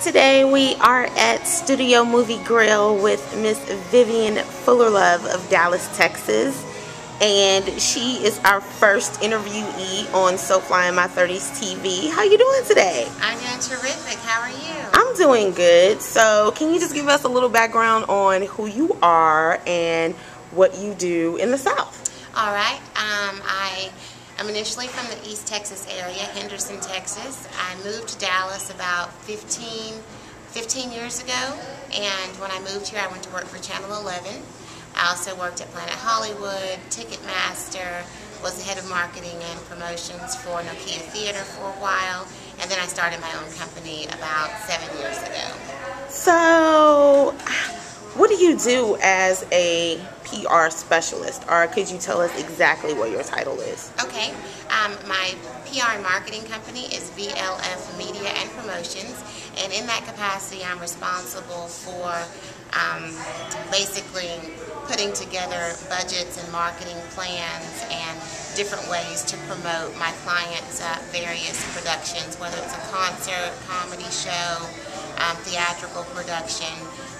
Today we are at Studio Movie Grill with Miss Vivian Fullerlove of Dallas, Texas. And she is our first interviewee on So Fly in My 30s TV. How you doing today? I'm doing terrific. How are you? I'm doing good. So can you just give us a little background on who you are and what you do in the South? All right. I'm initially from the East Texas area, Henderson, Texas. I moved to Dallas about 15 years ago, and when I moved here I went to work for Channel 11. I also worked at Planet Hollywood, Ticketmaster, was the head of marketing and promotions for Nokia Theater for a while, and then I started my own company about 7 years ago. So, what do you do as a PR specialist, or could you tell us exactly what your title is? Okay, my PR and marketing company is VLF Media and Promotions, and in that capacity I'm responsible for basically putting together budgets and marketing plans and different ways to promote my clients' various productions, whether it's a concert, comedy show, theatrical production,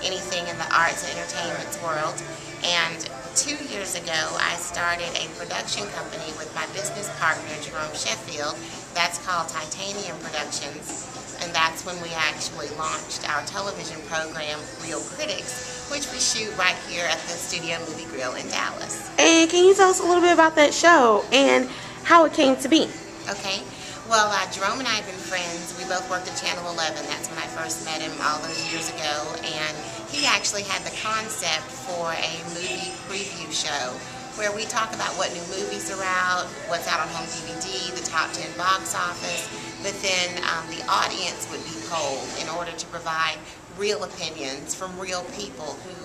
anything in the arts and entertainment world. And 2 years ago I started a production company with my business partner Jerome Sheffield. That's called Titanium Productions, and that's when we actually launched our television program Real Critics, which we shoot right here at the Studio Movie Grill in Dallas. And can you tell us a little bit about that show and how it came to be? Okay. Well, Jerome and I have been friends. We both worked at Channel 11. That's when I first met him all those years ago. And he actually had the concept for a movie preview show where we talk about what new movies are out, what's out on home DVD, the top 10 box office, but then the audience would be polled in order to provide real opinions from real people who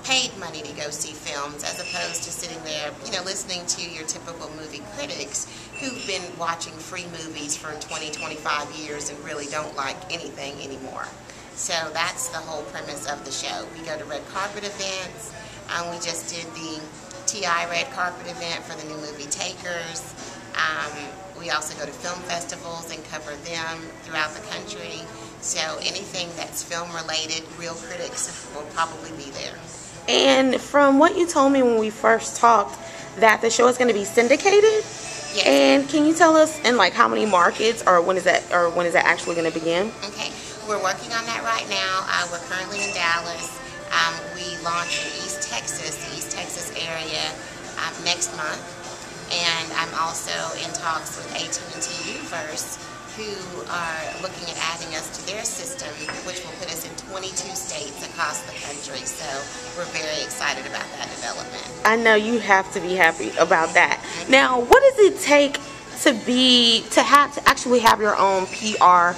paid money to go see films, as opposed to sitting there, listening to your typical movie critics who've been watching free movies for 20-25 years and really don't like anything anymore. So that's the whole premise of the show. We go to red carpet events. We just did the TI red carpet event for the new movie Takers. We also go to film festivals and cover them throughout the country. So anything that's film related, Real Critics will probably be there. And from what you told me when we first talked, that the show is going to be syndicated. Yes. And can you tell us in how many markets, or when is that actually going to begin? Okay, we're working on that right now. We're currently in Dallas. We launch in East Texas, the East Texas area, next month. And I'm also in talks with AT&T Uverse, who are looking at adding us to their system, which will put us in 22 states across the country. So we're very excited about that development. I know you have to be happy about that. Now, what does it take to actually have your own PR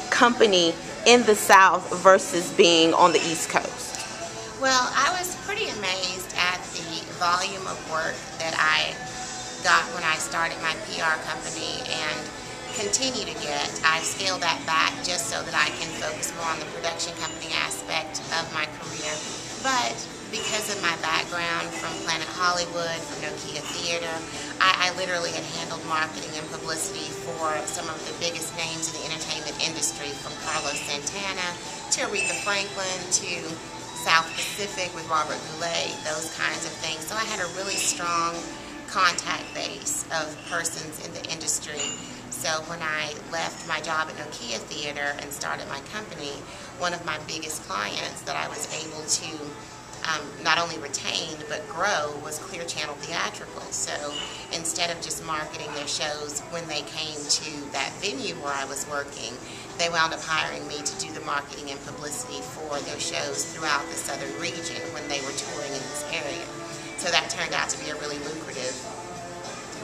company in the South versus being on the East Coast? Well, I was pretty amazed at the volume of work that I got when I started my PR company, and continue to get. I've scaled that back just so that I can focus more on the production company aspect of my career. But because of my background from Planet Hollywood, from Nokia Theater, I literally had handled marketing and publicity for some of the biggest names in the entertainment industry, from Carlos Santana to Aretha Franklin to South Pacific with Robert Goulet, those kinds of things. So I had a really strong contact base of persons in the industry. So when I left my job at Nokia Theater and started my company, one of my biggest clients that I was able to not only retain but grow was Clear Channel Theatrical. So instead of just marketing their shows when they came to that venue where I was working, they wound up hiring me to do the marketing and publicity for their shows throughout the southern region when they were touring in this area. So that turned out to be a really lucrative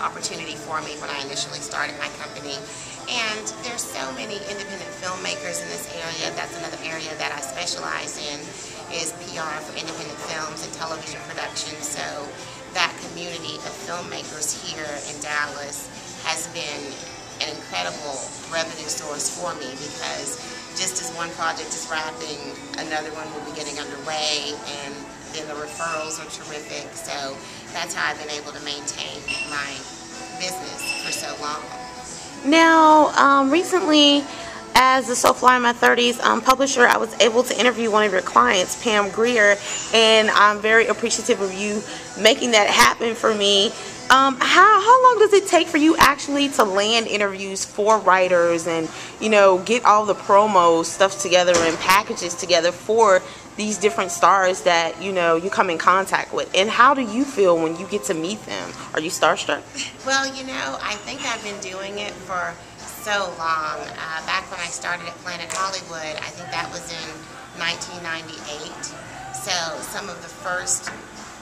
opportunity for me when I initially started my company. And there's so many independent filmmakers in this area. That's another area that I specialize in, is PR for independent films and television production. So that community of filmmakers here in Dallas has been an incredible revenue source for me, because just as one project is wrapping, another one will be getting underway, and then the referrals are terrific. So that's how I've been able to maintain my business for so long. Now, recently as the So Fly in My 30s publisher, I was able to interview one of your clients, Pam Greer, and I'm very appreciative of you making that happen for me. How long does it take for you actually to land interviews for writers and, you know, get all the promo stuff together and packages together for these different stars that, you know, you come in contact with? And how do you feel when you get to meet them? Are you starstruck? Well, you know, I think I've been doing it for so long. Back when I started at Planet Hollywood, I think that was in 1998. So some of the first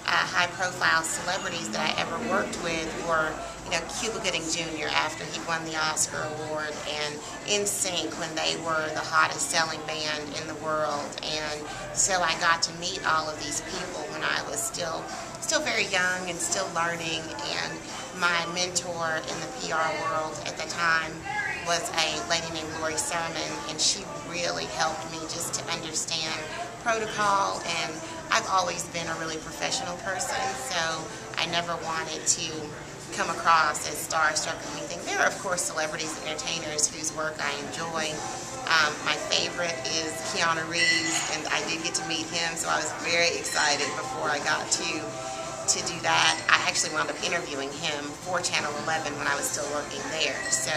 high-profile celebrities that I ever worked with were, you know, Cuba Gooding Jr. after he won the Oscar award, and NSYNC when they were the hottest selling band in the world. And so I got to meet all of these people when I was still very young and still learning. And my mentor in the PR world at the time was a lady named Lori Sermon, and she really helped me just to understand protocol. And I've always been a really professional person, so I never wanted to come across as starstruck or anything. There are, of course, celebrities and entertainers whose work I enjoy. My favorite is Keanu Reeves, and I did get to meet him, so I was very excited before I got to do that. I actually wound up interviewing him for Channel 11 when I was still working there, so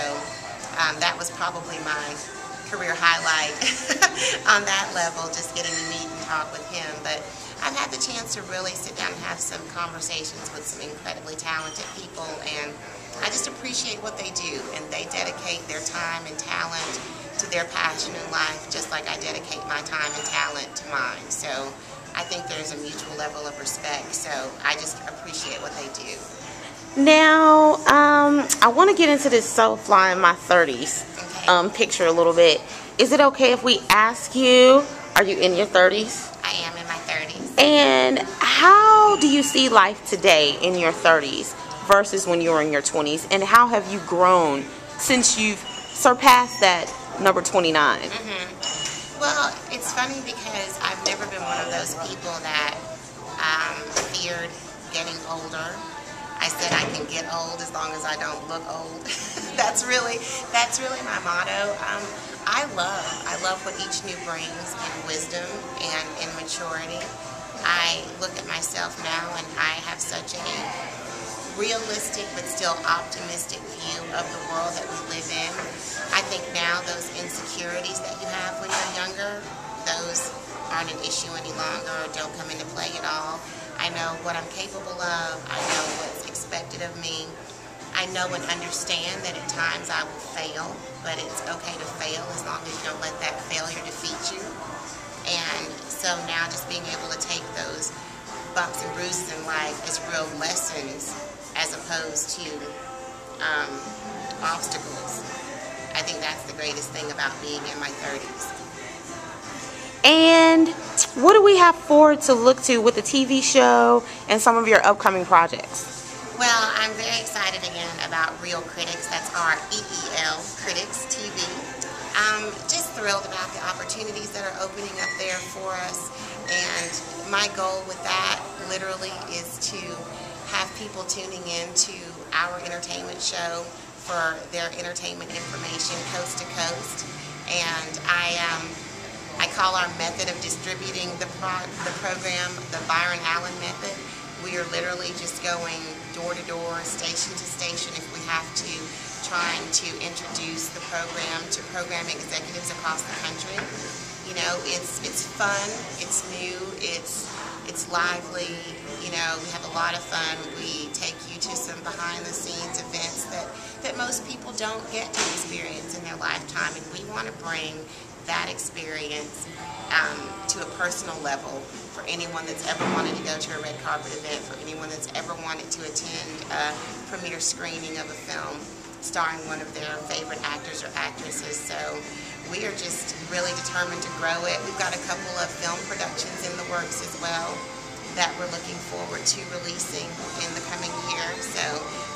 that was probably my career highlight on that level, just getting to meet and talk with him. But I've had the chance to really sit down and have some conversations with some incredibly talented people, and I just appreciate what they do, and they dedicate their time and talent to their passion in life, just like I dedicate my time and talent to mine. So I think there's a mutual level of respect, so I just appreciate what they do. Now, I want to get into this So Fly in My 30s picture a little bit. Is it okay if we ask you, are you in your 30s? I am in my 30s. And how do you see life today in your 30s versus when you were in your 20s? And how have you grown since you've surpassed that number 29? Well, it's funny because I've never been one of those people that feared getting older. I said I can get old as long as I don't look old. That's really my motto. I love what each new brings in wisdom and in maturity. I look at myself now and I have such a realistic but still optimistic view of the world that we live in. I think now those insecurities that you have when you're younger, those aren't an issue any longer or don't come into play at all. I know what I'm capable of. I know what's expected of me. I know and understand that at times I will fail, but it's okay to fail as long as you don't let that failure defeat you. And so now just being able to take those bumps and bruises in life as real lessons as opposed to obstacles. I think that's the greatest thing about being in my 30s. And what do we have forward to look to with the TV show and some of your upcoming projects? Well, I'm very excited again about Real Critics. That's REEL Critics TV. I'm just thrilled about the opportunities that are opening up there for us. And my goal with that literally is to have people tuning in to our entertainment show for their entertainment information coast to coast. And I call our method of distributing the program the Byron Allen method. We are literally just going door to door, station to station if we have to, trying to introduce the program to program executives across the country. You know, it's fun, it's new, it's lively, you know, we have a lot of fun. We take you to some behind the scenes events that most people don't get to experience in their lifetime, and we want to bring that experience to a personal level for anyone that's ever wanted to go to a red carpet event, for anyone that's ever wanted to attend a premiere screening of a film starring one of their favorite actors or actresses. So we are just really determined to grow it. We've got a couple of film productions in the works as well that we're looking forward to releasing in the coming year. So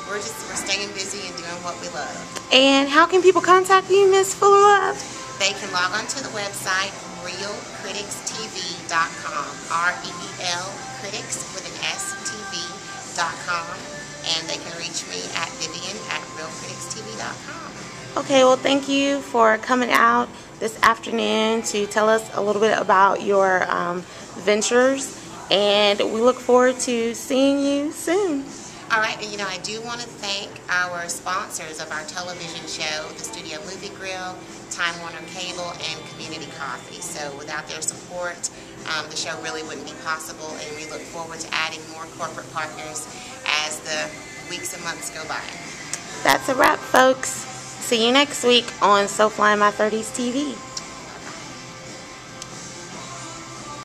we're staying busy and doing what we love. And how can people contact you, Ms. Fullerlove? They can log on to the website realcriticstv.com, REEL Critics with an S, TV.com, and they can reach me at Vivian at realcriticstv.com. Okay, well, thank you for coming out this afternoon to tell us a little bit about your ventures, and we look forward to seeing you soon. All right, and I do want to thank our sponsors of our television show, the Studio Movie Grill, Time Warner Cable, and Community Coffee. So without their support, the show really wouldn't be possible, and we look forward to adding more corporate partners as the weeks and months go by. That's a wrap, folks. See you next week on So Fly My 30s TV.